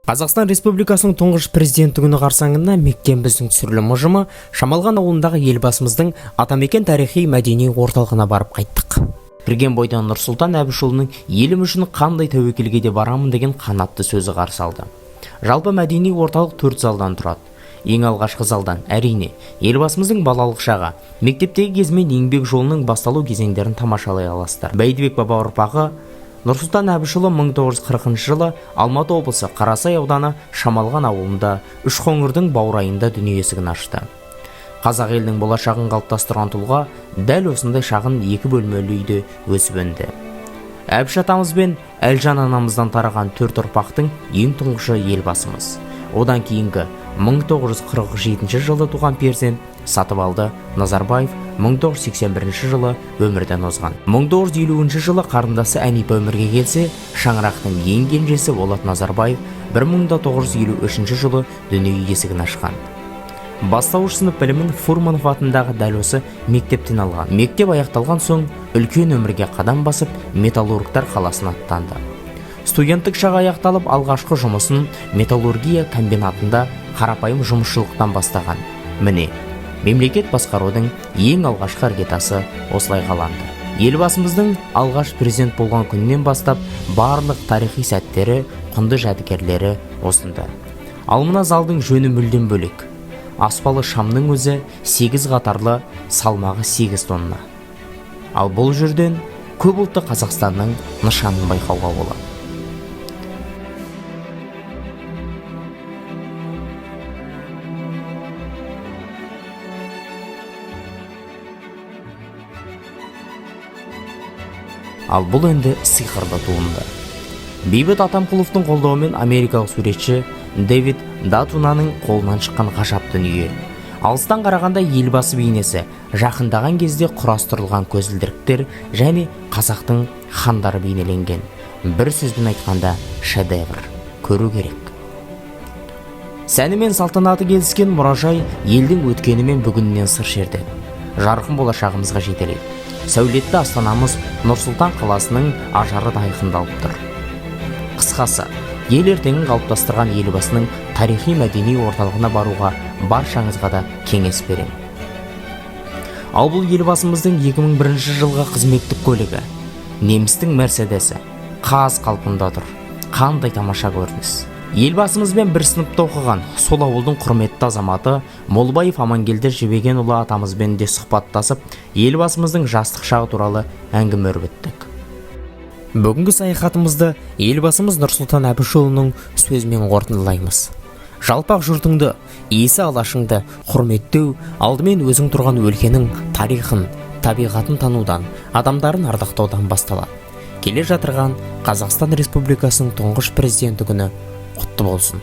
Қазақстан Республикасының Тұңғыш Президенті күні қарсаңында мектебіміздің түсірілім ұжымы Шамалған ауылындағы Елбасымыздың Атамекен тарихи-мәдени орталығына барып қайттық. Кірген бойдан Нұрсұлтан Әбішұлының елім үшін қандай тәуекелге де барамын деген қанатты сөзі қарсы алды. Жалпы мәдени орталық 4 залдан тұрады. Ең алғашқы залдан әрине Елбасымыздың балалық шағы, мектептегі кезмен еңбек жолының басталу кезеңдерін тамашалай аласыздар. Бәйдібек баба ұрпағы Нұрсұлтан Әбішұлы 1940 жылы Алматы облысы Қарасай ауданы Шамалған ауылында үш қоңырдың баурайында дүние есігін ашты. Қазақ елінің болашағын қалыптастырған тұлға дәл осындай шағын 2 бөлмелі үйде өсіп өнді. Әбіш атамыз бен Әлжан анамыздан тараған 4 ұрпақтың ең тұңғышы Елбасымыз. Одан кейінгі 1947 жылы туған перзент Сатыбалды Назарбаев 1981 жылы өмірден озған. 1950 жылы қарындасы Әнипа өмірге келсе, шаңырақтың ең кенжесі Болат Назарбаев 1953 жылы дүние есігін ашқан. Бастауыш сынып білімін Фурманов атындағы дәл осы мектептен алған. Мектеп аяқталған соң үлкен өмірге қадам басып, металлургтар қаласына аттанды. Студенттік шағы аяқталып, алғашқы жұмысын металлургия комбинатында қарапайым жұмысшылықтан бастаған. Міне, мемлекет басқарудың ең алғашқы іргетасы осылай қаланды. Елбасымыздың алғаш президент болған күннен бастап барлық тарихи сәттері, құнды жәдігерлері осында. Ал мына залдың жөні мүлдем бөлек. Аспалы шамның өзі 8 қатарлы, салмағы 8 тонна. Ал бұл жерден көп ұлтты Қазақстанның нышанын байқауға болады. Ал бұл енді сиқырлы туынды. Бейбіт Атамқұловтың қолдауымен америкалық суретші Дэвид Датунаның қолынан шыққан ғажап дүние. Алыстан қарағанда елбасы бейнесі, жақындаған кезде құрастырылған көзілдіріктер және қазақтың хандары бейнеленген. Бір сөзбен айтқанда шедевр. Көру керек. Сәні мен салтанаты келіскен мұражай елдің өткені мен бүгінінен сыр шерді. Жарқын болашағымызға жетелейді. Сәулетті астанамыз Нұрсұлтан қаласының ажары да айқындалып тұр. Қысқасы, ел ертеңін қалыптастырған Елбасының тарихи-мәдени орталығына баруға баршаңызға да кеңес беремін. Ал бұл Елбасымыздың 2001 жылғы қызметтік көлігі, немістің Мерседесі, қаз қалпында тұр. Қандай тамаша көрініс. Елбасымызбен бір сыныпта оқыған сол ауылдың құрметті азаматы Молбаев Амангелді Жібегенұлы атамызбен де сұхбаттасып, Елбасымыздың жастық шағы туралы әңгіме өрбіттік. Бүгінгі саяхатымызды Елбасымыз Нұрсұлтан Әбішұлының сөзімен қорытындылаймыз. Жалпақ жұртыңды, иесі алашыңды құрметтеу алдымен өзің тұрған өлкенің тарихын, табиғатын танудан, адамдарын ардақтаудан басталады. Келе жатырған Қазақстан Республикасының Тұңғыш Президенті күні құтты болсын.